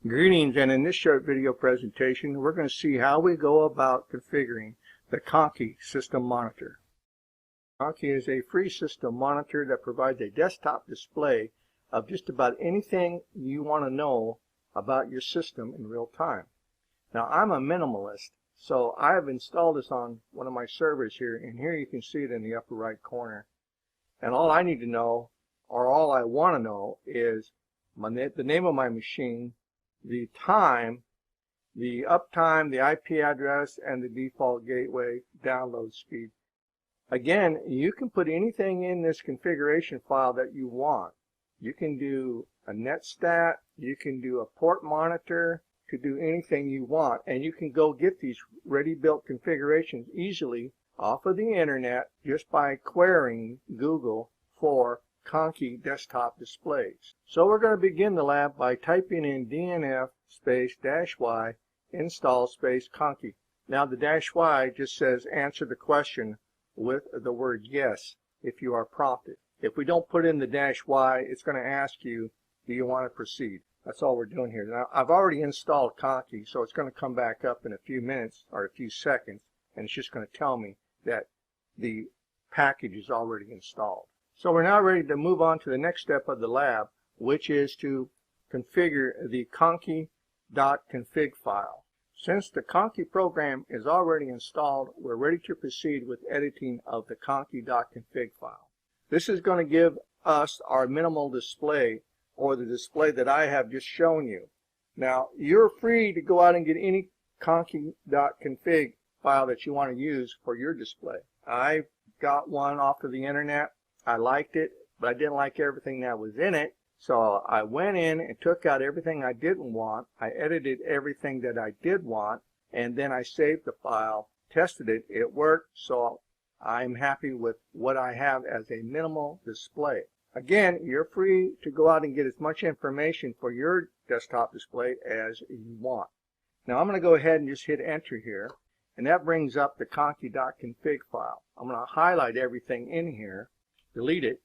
Greetings, and in this short video presentation we're going to see how we go about configuring the Conky system monitor. Conky is a free system monitor that provides a desktop display of just about anything you want to know about your system in real time. Now I'm a minimalist, so I have installed this on one of my servers here, and here you can see it in the upper right corner. And all I need to know, or all I want to know, is the name of my machine, the time, the uptime, the IP address, and the default gateway download speed. Again, you can put anything in this configuration file that you want. You can do a netstat, you can do a port monitor, to do anything you want, and you can go get these ready-built configurations easily off of the internet just by querying Google for Conky desktop displays. So we're going to begin the lab by typing in DNF space -y install space Conky. Now the -y just says answer the question with the word yes if you are prompted. If we don't put in the -y, it's going to ask you, do you want to proceed? That's all we're doing here. Now I've already installed Conky, so it's going to come back up in a few minutes or a few seconds, and it's just going to tell me that the package is already installed. So we're now ready to move on to the next step of the lab, which is to configure the conky.config file. Since the Conky program is already installed, we're ready to proceed with editing of the conky.config file. This is going to give us our minimal display, or the display that I have just shown you. Now you're free to go out and get any conky.config file that you want to use for your display. I got one off of the internet. I liked it, but I didn't like everything that was in it, so I went in and took out everything I didn't want. I edited everything that I did want, and then I saved the file, tested it, it worked, so I'm happy with what I have as a minimal display. Again, you're free to go out and get as much information for your desktop display as you want. Now I'm going to go ahead and just hit enter here, and that brings up the conky.config file. I'm going to highlight everything in here, delete it.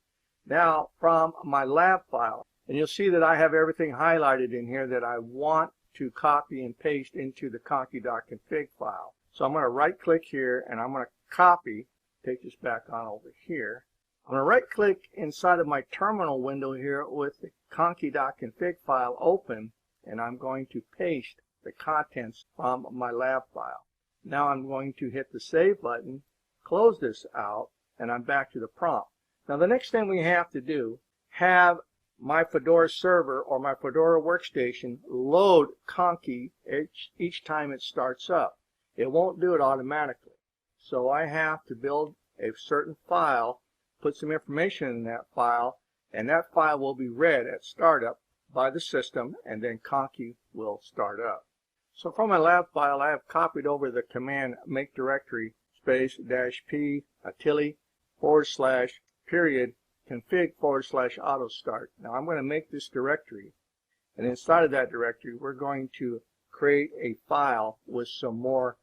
Now from my lab file, and you'll see that I have everything highlighted in here that I want to copy and paste into the conky.config file. So I'm going to right click here, and I'm going to copy, take this back on over here. I'm going to right click inside of my terminal window here with the conky.config file open, and I'm going to paste the contents from my lab file. Now I'm going to hit the save button, close this out, and I'm back to the prompt. Now the next thing we have to do, have my Fedora server or my Fedora workstation load Conky each time it starts up. It won't do it automatically. So I have to build a certain file, put some information in that file, and that file will be read at startup by the system, and then Conky will start up. So from my lab file, I have copied over the command make directory space -p utility /period config /auto start. Now I'm going to make this directory, and inside of that directory we're going to create a file with some more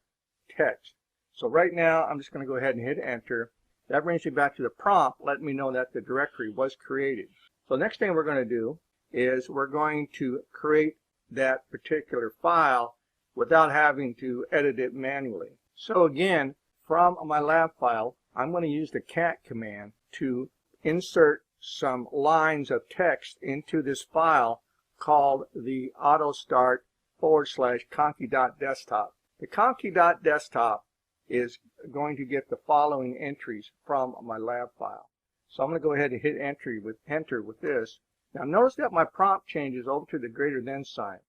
text. So right now I'm just going to go ahead and hit enter. That brings me back to the prompt, letting me know that the directory was created. So the next thing we're going to do is we're going to create that particular file without having to edit it manually. So again, from my lab file, I'm going to use the cat command to insert some lines of text into this file called the autostart /conky.desktop. The conky.desktop is going to get the following entries from my lab file. So I'm going to go ahead and hit enter with this. Now notice that my prompt changes over to the greater than sign.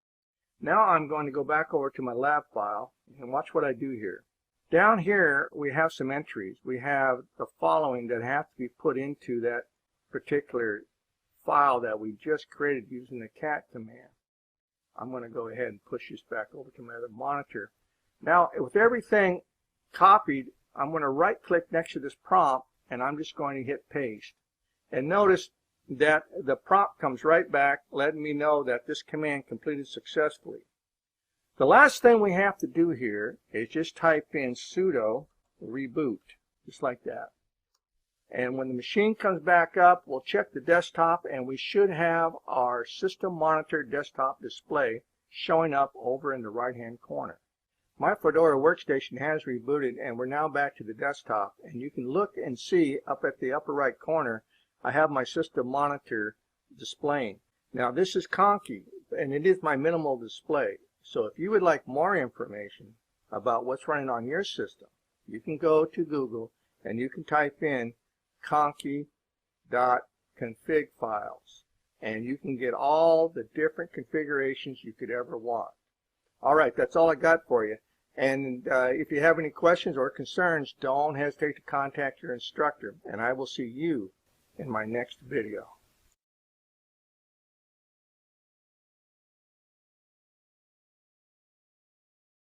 Now I'm going to go back over to my lab file and watch what I do here. Down here we have some entries. We have the following that have to be put into that particular file that we just created using the cat command. I'm going to go ahead and push this back over to my other monitor. Now with everything copied, I'm going to right click next to this prompt, and I'm just going to hit paste. And notice that the prompt comes right back letting me know that this command completed successfully. The last thing we have to do here is just type in sudo reboot, just like that. And when the machine comes back up, we'll check the desktop, and we should have our system monitor desktop display showing up over in the right hand corner. My Fedora workstation has rebooted and we're now back to the desktop, and you can look and see up at the upper right corner I have my system monitor displaying. Now this is Conky and it is my minimal display. So if you would like more information about what's running on your system, you can go to Google and you can type in conky.config files and you can get all the different configurations you could ever want. Alright, that's all I got for you. And if you have any questions or concerns, don't hesitate to contact your instructor, and I will see you in my next video.